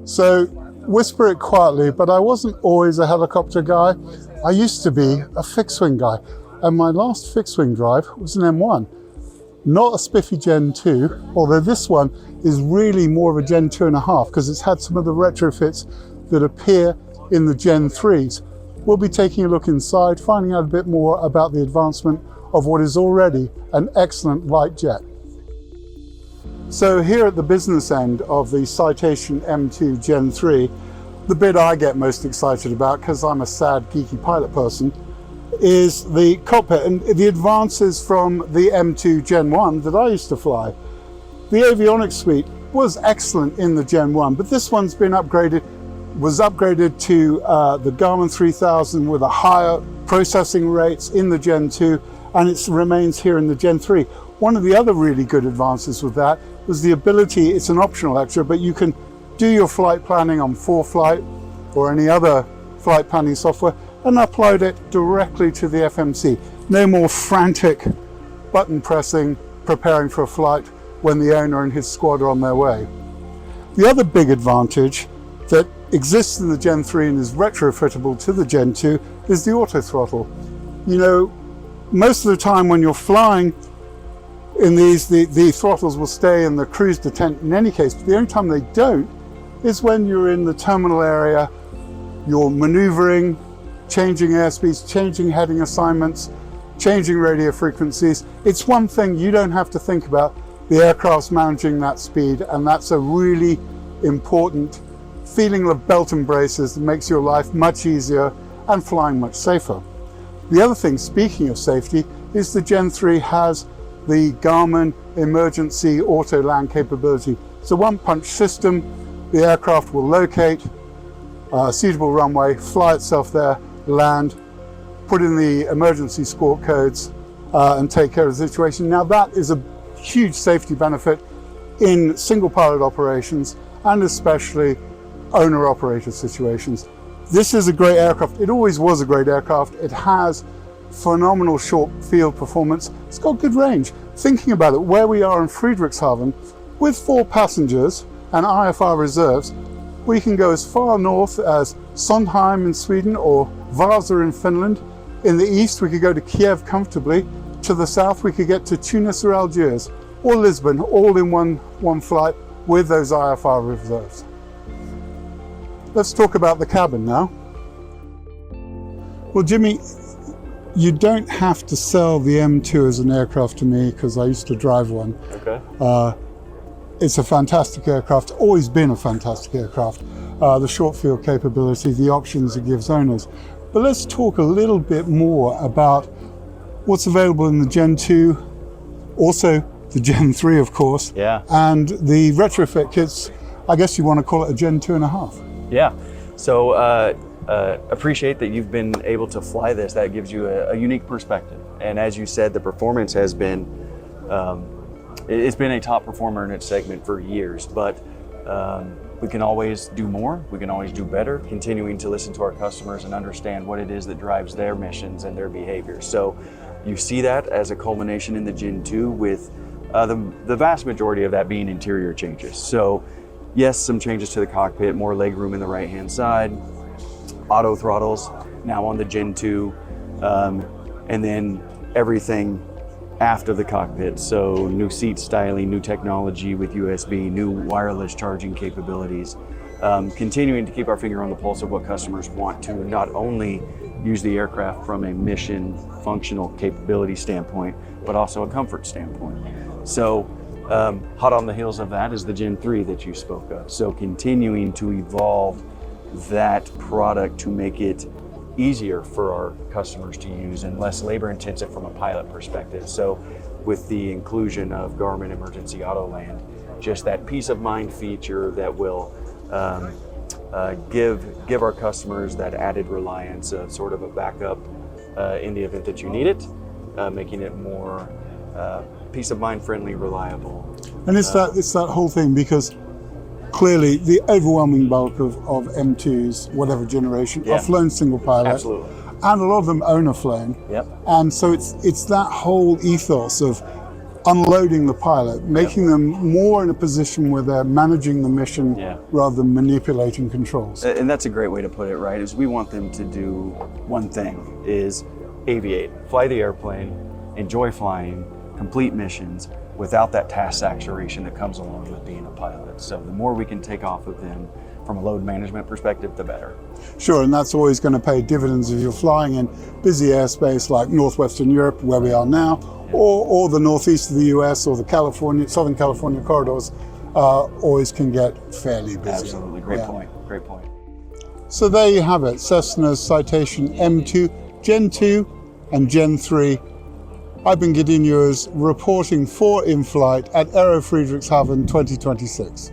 So whisper it quietly, but I wasn't always a helicopter guy. I used to be a fixed wing guy. And my last fixed wing drive was an M1, not a spiffy Gen 2, although this one is really more of a Gen 2.5 because it's had some of the retrofits that appear in the Gen 3s. We'll be taking a look inside, finding out a bit more about the advancement of what is already an excellent light jet. So here at the business end of the Citation M2 Gen 3, the bit I get most excited about, because I'm a sad, geeky pilot person, is the cockpit and the advances from the M2 Gen 1 that I used to fly. The avionics suite was excellent in the Gen 1, but this one's been upgraded, was upgraded to the Garmin 3000 with a higher processing rates in the Gen 2, and it remains here in the Gen 3. One of the other really good advances with that was the ability, it's an optional extra, but you can do your flight planning on ForeFlight or any other flight planning software and upload it directly to the FMC. No more frantic button pressing, preparing for a flight when the owner and his squad are on their way. The other big advantage that exists in the Gen 3 and is retrofittable to the Gen 2 is the auto throttle. You know, most of the time when you're flying in these, the throttles will stay in the cruise detent in any case, but the only time they don't is when you're in the terminal area, you're maneuvering, changing airspeeds, changing heading assignments, changing radio frequencies. It's one thing you don't have to think about. The aircraft's managing that speed, and that's a really important feeling of belt and braces that makes your life much easier and flying much safer. The other thing, speaking of safety, is the Gen 3 has the Garmin emergency auto land capability. It's a one-punch system. The aircraft will locate a suitable runway, fly itself there, land, put in the emergency squawk codes, and take care of the situation. Now that is a huge safety benefit in single pilot operations and especially owner operator situations. This is a great aircraft. It always was a great aircraft. It has phenomenal short field performance. It's got good range. Thinking about it, where we are in Friedrichshafen, with 4 passengers and IFR reserves, we can go as far north as Sondheim in Sweden or Vasa in Finland. In the east, we could go to Kiev comfortably. To the south, we could get to Tunis or Algiers or Lisbon, all in one flight with those IFR reserves. Let's talk about the cabin now. Well, Jimmy, you don't have to sell the M2 as an aircraft to me because I used to drive one. Okay. It's a fantastic aircraft, always been a fantastic aircraft. The short field capability, the options it gives owners. But let's talk a little bit more about what's available in the Gen 2, also the Gen 3, of course. Yeah. And the retrofit kits, I guess you want to call it a Gen 2.5. Yeah. So appreciate that you've been able to fly this. That gives you a unique perspective. And as you said, the performance has been, it's been a top performer in its segment for years, but we can always do more. We can always do better, continuing to listen to our customers and understand what it is that drives their missions and their behavior. So you see that as a culmination in the Gen 2 with the vast majority of that being interior changes. So yes, some changes to the cockpit, more leg room in the right-hand side, auto throttles now on the Gen 2, and then everything after the cockpit. So new seat styling, new technology with USB, new wireless charging capabilities, continuing to keep our finger on the pulse of what customers want to not only use the aircraft from a mission functional capability standpoint, but also a comfort standpoint. So hot on the heels of that is the Gen 3 that you spoke of. So continuing to evolve that product to make it easier for our customers to use and less labor intensive from a pilot perspective. So with the inclusion of Garmin Emergency Auto Land, just that peace of mind feature that will give our customers that added reliance of sort of a backup in the event that you need it, making it more peace of mind friendly, reliable. And it's that whole thing, because clearly the overwhelming bulk of M2s, whatever generation, are flown single pilot. Absolutely. And a lot of them owner flown. Yep. And so it's that whole ethos of unloading the pilot, making them more in a position where they're managing the mission rather than manipulating controls. And that's a great way to put it, right? Is we want them to do one thing, is aviate, fly the airplane, enjoy flying, complete missions without that task saturation that comes along with being a pilot. So the more we can take off of them from a load management perspective, the better. Sure, and that's always going to pay dividends if you're flying in busy airspace like Northwestern Europe, where we are now, or the northeast of the US, or the Southern California corridors, always can get fairly busy. Absolutely, great point, great point. So there you have it, Cessna's Citation M2, Gen 2 and Gen 3. I've been Gideon Ewers reporting for Inflight at AERO Friedrichshafen 2026.